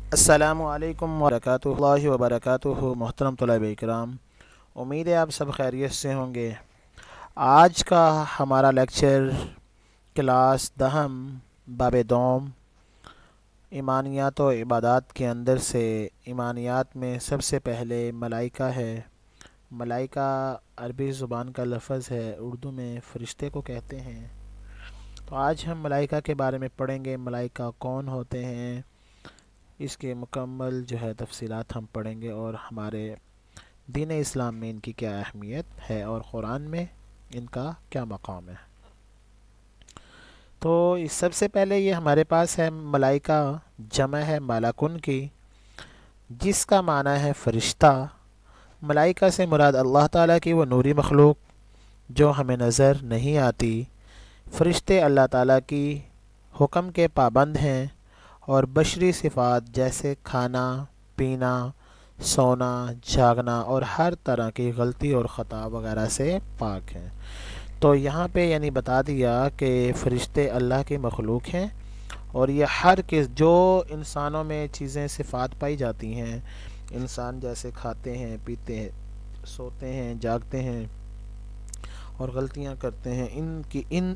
السلام علیکم ورحمۃ اللہ وبرکاتہ۔ محترم طلباء کرام، امید ہے آپ سب خیریت سے ہوں گے۔ آج کا ہمارا لیکچر کلاس دہم باب دوم ایمانیات و عبادات کے اندر سے ایمانیات میں سب سے پہلے ملائکہ ہے۔ ملائکہ عربی زبان کا لفظ ہے، اردو میں فرشتے کو کہتے ہیں۔ تو آج ہم ملائکہ کے بارے میں پڑھیں گے، ملائکہ کون ہوتے ہیں، اس کے مکمل تفصیلات ہم پڑھیں گے، اور ہمارے دین اسلام میں ان کی کیا اہمیت ہے اور قرآن میں ان کا کیا مقام ہے۔ تو سب سے پہلے یہ ہمارے پاس ہے ملائکہ، جمع ہے ملکن کی، جس کا معنی ہے فرشتہ۔ ملائکہ سے مراد اللہ تعالیٰ کی وہ نوری مخلوق جو ہمیں نظر نہیں آتی۔ فرشتے اللہ تعالیٰ کی حکم کے پابند ہیں اور بشری صفات جیسے کھانا پینا، سونا، جاگنا اور ہر طرح کی غلطی اور خطا وغیرہ سے پاک ہیں۔ تو یہاں پہ بتا دیا کہ فرشتے اللہ کی مخلوق ہیں، اور یہ ہر جو انسانوں میں چیزیں صفات پائی جاتی ہیں، انسان جیسے کھاتے ہیں، پیتے ہیں، سوتے ہیں، جاگتے ہیں اور غلطیاں کرتے ہیں،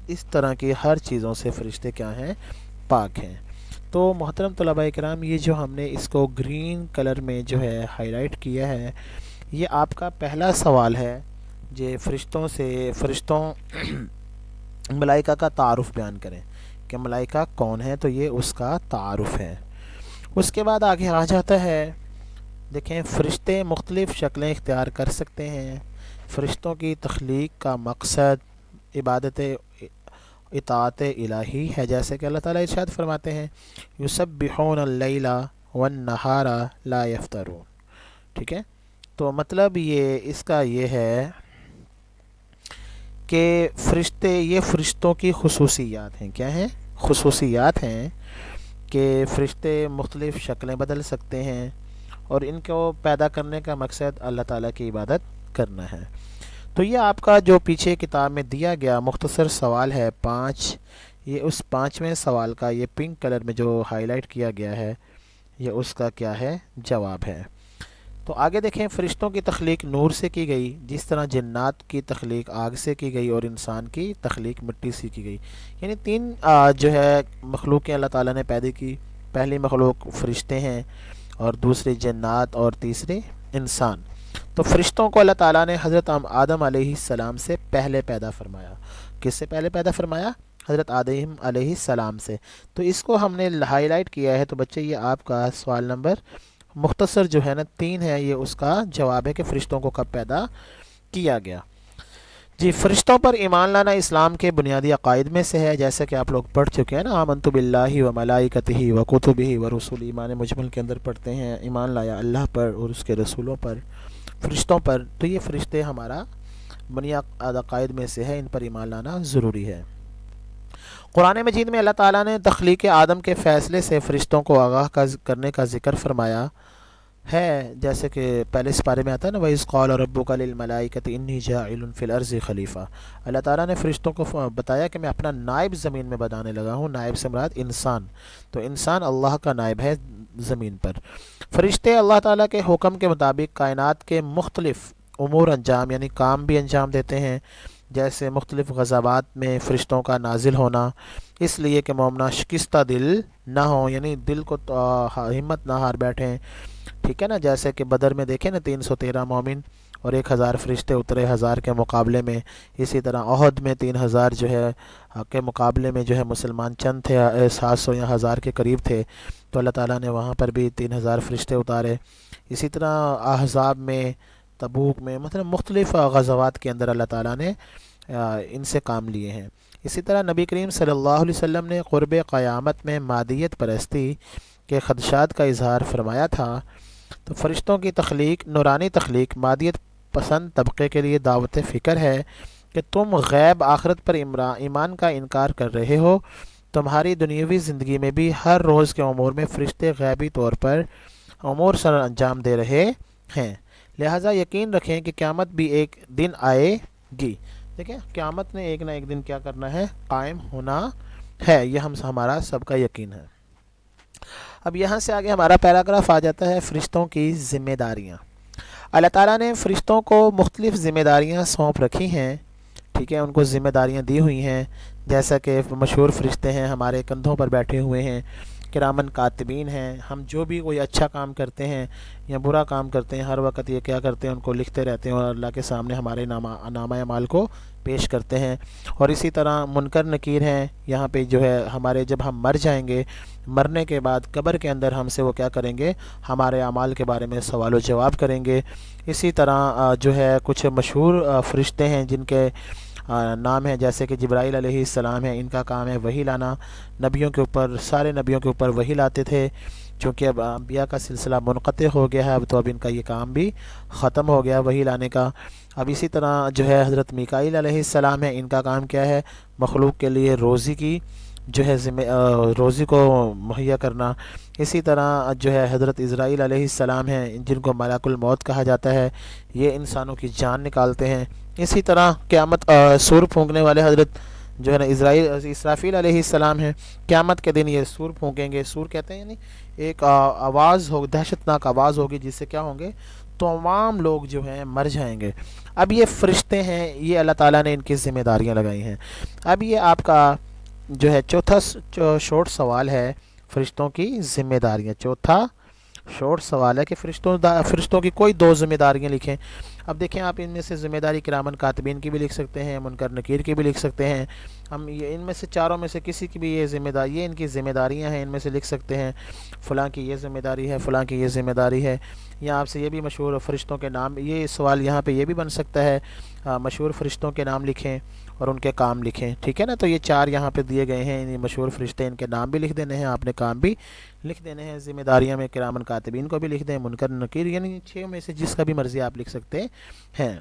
اس طرح کی ہر چیزوں سے فرشتے کیا ہیں؟ پاک ہیں۔ تو محترم طلباء کرام، یہ جو ہم نے اس کو گرین کلر میں ہائی لائٹ کیا ہے، یہ آپ کا پہلا سوال ہے جو فرشتوں ملائکہ کا تعارف بیان کریں کہ ملائکہ کون ہے، تو یہ اس کا تعارف ہے۔ اس کے بعد آگے آ جاتا ہے، دیکھیں فرشتے مختلف شکلیں اختیار کر سکتے ہیں۔ فرشتوں کی تخلیق کا مقصد عبادت اطاعت الہی ہے، جیسے کہ اللہ تعالیٰ ارشاد فرماتے ہیں یسبحون اللیل والنہار لا یفترون۔ ٹھیک ہے، تو مطلب اس کا یہ ہے کہ یہ فرشتوں کی خصوصیات ہیں۔ کیا ہیں؟ خصوصیات ہیں کہ فرشتے مختلف شکلیں بدل سکتے ہیں، اور ان کو پیدا کرنے کا مقصد اللہ تعالیٰ کی عبادت کرنا ہے۔ تو یہ آپ کا جو پیچھے کتاب میں دیا گیا مختصر سوال ہے 5، یہ اس 5ویں سوال کا یہ پنک کلر میں جو ہائی لائٹ کیا گیا ہے، یہ اس کا کیا ہے؟ جواب ہے۔ تو آگے دیکھیں، فرشتوں کی تخلیق نور سے کی گئی، جس طرح جنات کی تخلیق آگ سے کی گئی اور انسان کی تخلیق مٹی سے کی گئی۔ یعنی 3 مخلوقیں اللہ تعالیٰ نے پیدا کی۔ پہلی مخلوق فرشتے ہیں، اور دوسری جنات، اور تیسری انسان۔ تو فرشتوں کو اللہ تعالیٰ نے حضرت آدم علیہ السلام سے پہلے پیدا فرمایا۔ کس سے پہلے پیدا فرمایا؟ حضرت آدم علیہ السلام سے۔ تو اس کو ہم نے ہائی لائٹ کیا ہے۔ تو بچے، یہ آپ کا سوال نمبر مختصر 3 ہے، یہ اس کا جواب ہے کہ فرشتوں کو کب پیدا کیا گیا۔ جی، فرشتوں پر ایمان لانا اسلام کے بنیادی عقائد میں سے ہے، جیسے کہ آپ لوگ پڑھ چکے ہیں نا، آمنت باللہ و ملائکتہ و کتبہ و رسولہ، ایمان مجمل کے اندر پڑھتے ہیں ایمان لایا اللہ پر اور اس کے رسولوں پر، فرشتوں پر۔ تو یہ فرشتے ہمارا بنیادی عقائد میں سے ہے، ان پر ایمان لانا ضروری ہے۔ قرآن مجید میں اللہ تعالیٰ نے تخلیق آدم کے فیصلے سے فرشتوں کو آگاہ کرنے کا ذکر فرمایا ہے، جیسے کہ پہلے سپارے میں آتا ہے نا، وَإِذْ قَالَ رَبُّكَ لِلْمَلَائِكَةِ إِنِّي جَاعِلٌ فِي الْأَرْضِ خلیفہ۔ اللہ تعالیٰ نے فرشتوں کو بتایا کہ میں اپنا نائب زمین میں بنانے لگا ہوں۔ نائب سے مراد انسان، تو انسان اللہ کا نائب ہے زمین پر۔ فرشتے اللہ تعالیٰ کے حکم کے مطابق کائنات کے مختلف امور انجام یعنی کام بھی انجام دیتے ہیں، جیسے مختلف غزوات میں فرشتوں کا نازل ہونا، اس لیے کہ مومنہ شکستہ دل نہ ہوں، یعنی دل کو ہمت نہ ہار بیٹھیں۔ ٹھیک ہے نا، جیسے کہ بدر میں دیکھیں نا 313 مومن اور 1000 فرشتے اترے 1000 کے مقابلے میں۔ اسی طرح احد میں 3000 کے مقابلے میں مسلمان چند تھے، 700 یا 1000 کے قریب تھے، تو اللہ تعالیٰ نے وہاں پر بھی 3000 فرشتے اتارے۔ اسی طرح احزاب میں، تبوک میں، مطلب مختلف غزوات کے اندر اللہ تعالیٰ نے ان سے کام لیے ہیں۔ اسی طرح نبی کریم صلی اللہ علیہ وسلم نے قرب قیامت میں مادیت پرستی کے خدشات کا اظہار فرمایا تھا۔ تو فرشتوں کی تخلیق نورانی تخلیق مادیت پسند طبقے کے لیے دعوت فکر ہے کہ تم غیب آخرت پر ایمان کا انکار کر رہے ہو۔ تمہاری دنیاوی زندگی میں بھی ہر روز کے امور میں فرشتے غیبی طور پر امور سر انجام دے رہے ہیں، لہٰذا یقین رکھیں کہ قیامت بھی ایک دن آئے گی۔ دیکھیں، قیامت نے ایک نہ ایک دن کیا کرنا ہے؟ قائم ہونا ہے، یہ ہمارا سب کا یقین ہے۔ اب یہاں سے آگے ہمارا پیراگراف آ جاتا ہے فرشتوں کی ذمہ داریاں۔ اللہ تعالیٰ نے فرشتوں کو مختلف ذمہ داریاں سونپ رکھی ہیں، ٹھیک ہے، ان کو ذمہ داریاں دی ہوئی ہیں، جیسا کہ مشہور فرشتے ہیں ہمارے کندھوں پر بیٹھے ہوئے ہیں، کرامن کاتبین ہیں، ہم جو بھی کوئی اچھا کام کرتے ہیں یا برا کام کرتے ہیں ہر وقت یہ کیا کرتے ہیں، ان کو لکھتے رہتے ہیں اور اللہ کے سامنے ہمارے نامہ اعمال کو پیش کرتے ہیں۔ اور اسی طرح منکر نکیر ہیں، یہاں پہ جو ہے ہمارے جب ہم مر جائیں گے، مرنے کے بعد قبر کے اندر ہم سے وہ کیا کریں گے، ہمارے اعمال کے بارے میں سوال و جواب کریں گے۔ اسی طرح جو ہے کچھ مشہور فرشتے ہیں جن کے نام ہیں، جیسے کہ جبرائیل علیہ السلام ہیں، ان کا کام ہے وحی لانا، نبیوں کے اوپر، سارے نبیوں کے اوپر وحی لاتے تھے، چونکہ اب انبیاء کا سلسلہ منقطع ہو گیا ہے، اب تو اب ان کا یہ کام بھی ختم ہو گیا وحی لانے کا۔ اب اسی طرح جو ہے حضرت میکائیل علیہ السلام ہے، ان کا کام کیا ہے، مخلوق کے لیے روزی کی جو ہے روزی کو مہیا کرنا۔ اسی طرح جو ہے حضرت اسرائیل علیہ السلام ہیں، جن کو ملک الموت کہا جاتا ہے، یہ انسانوں کی جان نکالتے ہیں۔ اسی طرح قیامت سور پھونکنے والے حضرت جو ہے نا اسرافیل علیہ السلام ہیں، قیامت کے دن یہ سور پھونکیں گے۔ سور کہتے ہیں یعنی ایک آواز ہو، دہشت ناک آواز ہوگی، جس سے کیا ہوں گے، تمام لوگ جو ہیں مر جائیں گے۔ اب یہ فرشتے ہیں، یہ اللہ تعالیٰ نے ان کی ذمہ داریاں لگائی ہیں۔ اب یہ آپ کا جو ہے چوتھا شورٹ سوال ہے، فرشتوں کی ذمہ داریاں۔ چوتھا شورٹ سوال ہے کہ فرشتوں کی کوئی دو ذمہ داریاں لکھیں۔ اب دیکھیں، آپ ان میں سے ذمہ داری کرامن کاتبین کی بھی لکھ سکتے ہیں، منکر نکیر کی بھی لکھ سکتے ہیں۔ ہم یہ ان میں سے چاروں میں سے کسی کی بھی یہ ذمہ داری، یہ ان کی ذمہ داریاں ہیں، ان میں سے لکھ سکتے ہیں فلاں کی یہ ذمہ داری ہے، فلاں کی یہ ذمہ داری ہے۔ یا آپ سے یہ بھی مشہور فرشتوں کے نام، یہ سوال یہاں پہ یہ بھی بن سکتا ہے، مشہور فرشتوں کے نام لکھیں اور ان کے کام لکھیں، ٹھیک ہے نا۔ تو یہ چار یہاں پہ دیے گئے ہیں، یہ مشہور فرشتے، ان کے نام بھی لکھ دینے ہیں، آپ نے کام بھی لکھ دینے ہیں۔ ذمہ داریاں میں کرامن کاتبین کو بھی لکھ دیں، منکر نکیر، یعنی 6 میں سے جس کا بھی مرضی آپ لکھ سکتے ہیں۔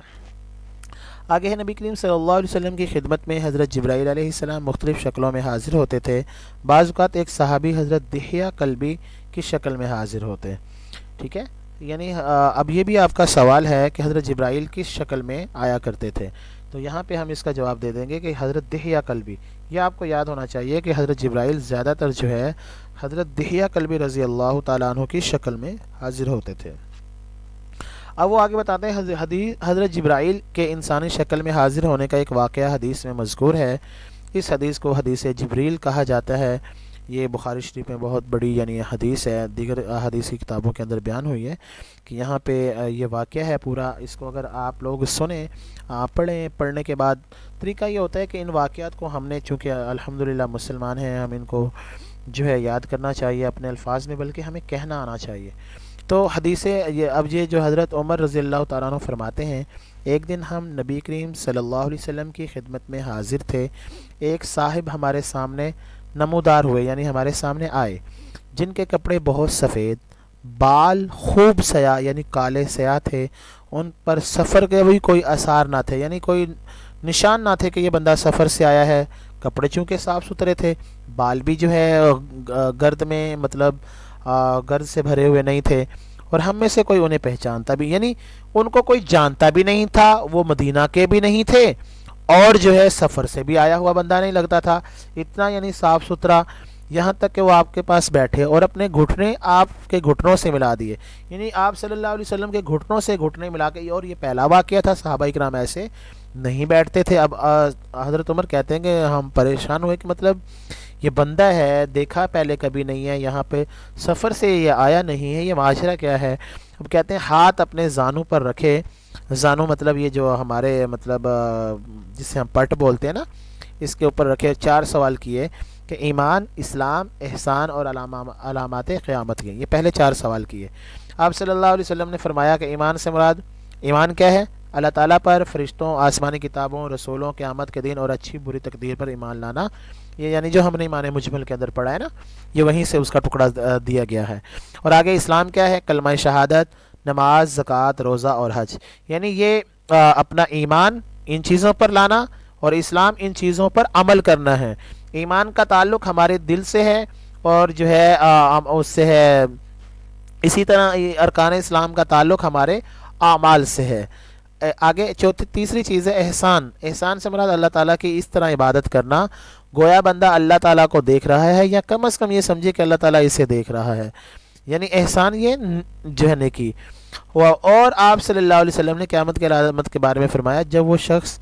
آگے ہے نبی کریم صلی اللہ علیہ وسلم کی خدمت میں حضرت جبرائیل علیہ السلام مختلف شکلوں میں حاضر ہوتے تھے۔ بعض اوقات ایک صحابی حضرت دحیہ کلبی کی شکل میں حاضر ہوتے، ٹھیک ہے۔ یعنی اب یہ بھی آپ کا سوال ہے کہ حضرت جبرائیل کس شکل میں آیا کرتے تھے، تو یہاں پہ ہم اس کا جواب دے دیں گے کہ حضرت دحیہ کلبی، یہ آپ کو یاد ہونا چاہیے کہ حضرت جبرائیل زیادہ تر جو ہے حضرت دحیہ کلبی رضی اللہ تعالیٰ عنہ کی شکل میں حاضر ہوتے تھے۔ اب وہ آگے بتاتے ہیں حضرت جبرائیل کے انسانی شکل میں حاضر ہونے کا ایک واقعہ حدیث میں مذکور ہے۔ اس حدیث کو حدیث جبریل کہا جاتا ہے۔ یہ بخاری شریف میں بہت بڑی یعنی حدیث ہے، دیگر حدیثی کتابوں کے اندر بیان ہوئی ہے کہ یہاں پہ یہ واقعہ ہے پورا۔ اس کو اگر آپ لوگ سنیں، پڑھیں، پڑھنے کے بعد طریقہ یہ ہوتا ہے کہ ان واقعات کو ہم نے، چونکہ الحمدللہ مسلمان ہیں، ہم ان کو جو ہے یاد کرنا چاہیے اپنے الفاظ میں، بلکہ ہمیں کہنا آنا چاہیے۔ تو حدیثیں یہ جو حضرت عمر رضی اللہ تعالیٰ عنہ فرماتے ہیں، ایک دن ہم نبی کریم صلی اللہ علیہ وسلم کی خدمت میں حاضر تھے، ایک صاحب ہمارے سامنے نمودار ہوئے، یعنی ہمارے سامنے آئے، جن کے کپڑے بہت سفید، بال خوب سیاہ یعنی کالے سیاہ تھے، ان پر سفر کے بھی کوئی آثار نہ تھے، یعنی کوئی نشان نہ تھے کہ یہ بندہ سفر سے آیا ہے۔ کپڑے چونکہ صاف ستھرے تھے، بال بھی جو ہے گرد میں مطلب گرد سے بھرے ہوئے نہیں تھے، اور ہم میں سے کوئی انہیں پہچانتا بھی، یعنی ان کو کوئی جانتا بھی نہیں تھا، وہ مدینہ کے بھی نہیں تھے، اور جو ہے سفر سے بھی آیا ہوا بندہ نہیں لگتا تھا، اتنا یعنی صاف ستھرا۔ یہاں تک کہ وہ آپ کے پاس بیٹھے اور اپنے گھٹنے آپ کے گھٹنوں سے ملا دیے، یعنی آپ صلی اللہ علیہ وسلم کے گھٹنوں سے گھٹنے ملا کے، اور یہ پہلا واقعہ تھا، صحابہ کرام ایسے نہیں بیٹھتے تھے۔ اب حضرت عمر کہتے ہیں کہ ہم پریشان ہوئے کہ مطلب یہ بندہ ہے، دیکھا پہلے کبھی نہیں ہے، یہاں پہ سفر سے یہ آیا نہیں ہے، یہ معاشرہ کیا ہے۔ اب کہتے ہیں ہاتھ اپنے زانوں پر رکھے، زانوں مطلب یہ جو ہمارے مطلب جسے ہم پٹ بولتے ہیں نا، اس کے اوپر رکھے، 4 سوال کیے کہ ایمان، اسلام، احسان اور علامات قیامت کے، یہ پہلے 4 سوال کیے۔ آپ صلی اللہ علیہ وسلم نے فرمایا کہ ایمان سے مراد، ایمان کیا ہے؟ اللہ تعالیٰ پر، فرشتوں، آسمانی کتابوں، رسولوں، قیامت کے دن اور اچھی بری تقدیر پر ایمان لانا، یہ یعنی جو ہم نے ایمان مجمل کے اندر پڑھا ہے نا، یہ وہیں سے اس کا ٹکڑا دیا گیا ہے۔ اور آگے اسلام کیا ہے؟ کلمہ شہادت، نماز، زکوٰۃ، روزہ اور حج، یعنی یہ اپنا ایمان ان چیزوں پر لانا اور اسلام ان چیزوں پر عمل کرنا ہے۔ ایمان کا تعلق ہمارے دل سے ہے اور جو ہے اس سے ہے، اسی طرح ارکان اسلام کا تعلق ہمارے اعمال سے ہے۔ آگے تیسری چیز ہے احسان۔ احسان سے مراد اللہ تعالیٰ کی اس طرح عبادت کرنا، گویا بندہ اللہ تعالیٰ کو دیکھ رہا ہے، یا کم از کم یہ سمجھے کہ اللہ تعالیٰ اسے دیکھ رہا ہے، یعنی احسان یہ جو ہے نیکی اور آپ صلی اللہ علیہ وسلم نے قیامت کے علامت کے بارے میں فرمایا، جب وہ شخص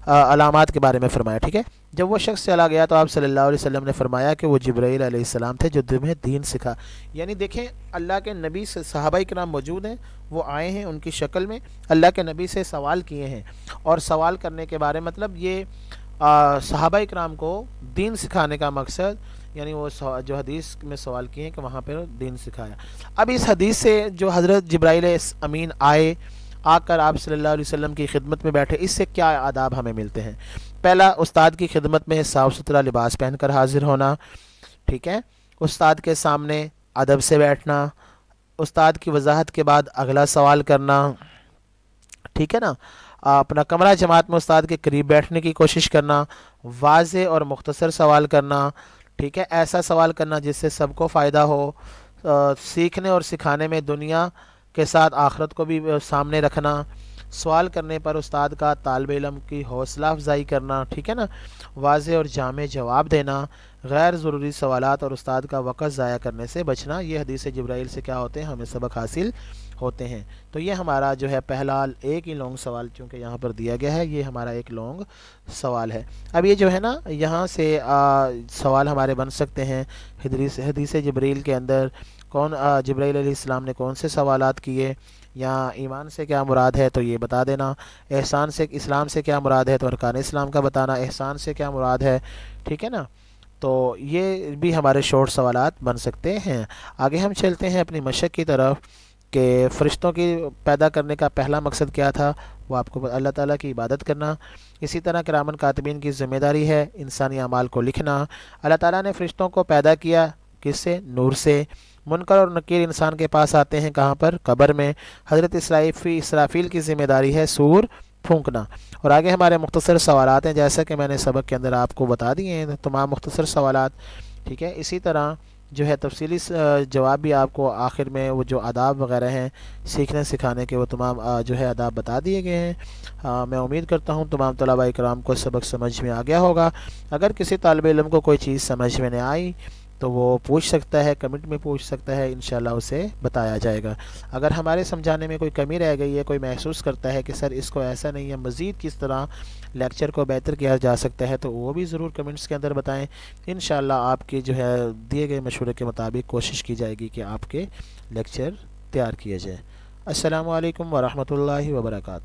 علامات کے بارے میں فرمایا، ٹھیک ہے، جب وہ شخص چلا گیا تو آپ صلی اللہ علیہ وسلم نے فرمایا کہ وہ جبرائیل علیہ السلام تھے جو تمہیں دین سکھا، یعنی دیکھیں اللہ کے نبی سے صحابہ کرام موجود ہیں، وہ آئے ہیں ان کی شکل میں، اللہ کے نبی سے سوال کیے ہیں، اور سوال کرنے کے بارے مطلب یہ صحابہ کرام کو دین سکھانے کا مقصد، یعنی وہ جو حدیث میں سوال کیے ہیں کہ وہاں پہ دین سکھایا۔ اب اس حدیث سے جو حضرت جبرائیل امین آئے، آ کر آپ صلی اللہ علیہ وسلم کی خدمت میں بیٹھے، اس سے کیا آداب ہمیں ملتے ہیں؟ پہلا، استاد کی خدمت میں صاف ستھرا لباس پہن کر حاضر ہونا، ٹھیک ہے، استاد کے سامنے ادب سے بیٹھنا، استاد کی وضاحت کے بعد اگلا سوال کرنا، ٹھیک ہے نا، اپنا کمرہ جماعت میں استاد کے قریب بیٹھنے کی کوشش کرنا، واضح اور مختصر سوال کرنا، ٹھیک ہے، ایسا سوال کرنا جس سے سب کو فائدہ ہو، سیکھنے اور سکھانے میں دنیا کے ساتھ آخرت کو بھی سامنے رکھنا، سوال کرنے پر استاد کا طالب علم کی حوصلہ افزائی کرنا، ٹھیک ہے نا، واضح اور جامع جواب دینا، غیر ضروری سوالات اور استاد کا وقت ضائع کرنے سے بچنا، یہ حدیث جبرائیل سے کیا ہوتے ہیں؟ ہمیں سبق حاصل ہوتے ہیں۔ تو یہ ہمارا جو ہے پہلا ایک ہی لانگ سوال چونکہ یہاں پر دیا گیا ہے، یہ ہمارا ایک لانگ سوال ہے۔ اب یہ جو ہے نا یہاں سے سوال ہمارے بن سکتے ہیں، حدیث جبرائیل کے اندر کون جبرائیل علیہ السلام نے کون سے سوالات کیے، یا ایمان سے کیا مراد ہے تو یہ بتا دینا، احسان سے اسلام سے کیا مراد ہے تو ارکان اسلام کا بتانا، احسان سے کیا مراد ہے، ٹھیک ہے نا، تو یہ بھی ہمارے شارٹ سوالات بن سکتے ہیں۔ آگے ہم چلتے ہیں اپنی مشق کی طرف کہ فرشتوں کی پیدا کرنے کا پہلا مقصد کیا تھا؟ وہ آپ کو اللہ تعالیٰ کی عبادت کرنا۔ اسی طرح کرامن کاتبین کی ذمہ داری ہے انسانی اعمال کو لکھنا۔ اللہ تعالیٰ نے فرشتوں کو پیدا کیا کس سے؟ نور سے۔ منکر اور نکیر انسان کے پاس آتے ہیں کہاں پر؟ قبر میں۔ حضرت اسرافیل کی ذمہ داری ہے سور پھونکنا۔ اور آگے ہمارے مختصر سوالات ہیں، جیسا کہ میں نے سبق کے اندر آپ کو بتا دیے ہیں تمام مختصر سوالات، ٹھیک ہے۔ اسی طرح جو ہے تفصیلی جواب بھی آپ کو آخر میں، وہ جو آداب وغیرہ ہیں سیکھنے سکھانے کے، وہ تمام جو ہے آداب بتا دیے گئے ہیں۔ میں امید کرتا ہوں تمام طلباء کرام کو سبق سمجھ میں آ گیا ہوگا۔ اگر کسی طالب علم کو کوئی چیز سمجھ میں نہیں آئی تو وہ پوچھ سکتا ہے، کمنٹ میں پوچھ سکتا ہے، انشاءاللہ اسے بتایا جائے گا۔ اگر ہمارے سمجھانے میں کوئی کمی رہ گئی ہے، کوئی محسوس کرتا ہے کہ سر اس کو ایسا نہیں ہے، مزید کس طرح لیکچر کو بہتر کیا جا سکتا ہے، تو وہ بھی ضرور کمنٹس کے اندر بتائیں۔ انشاءاللہ آپ کی جو ہے دیے گئے مشورے کے مطابق کوشش کی جائے گی کہ آپ کے لیکچر تیار کیے جائیں۔ السلام علیکم ورحمۃ اللہ وبرکاتہ۔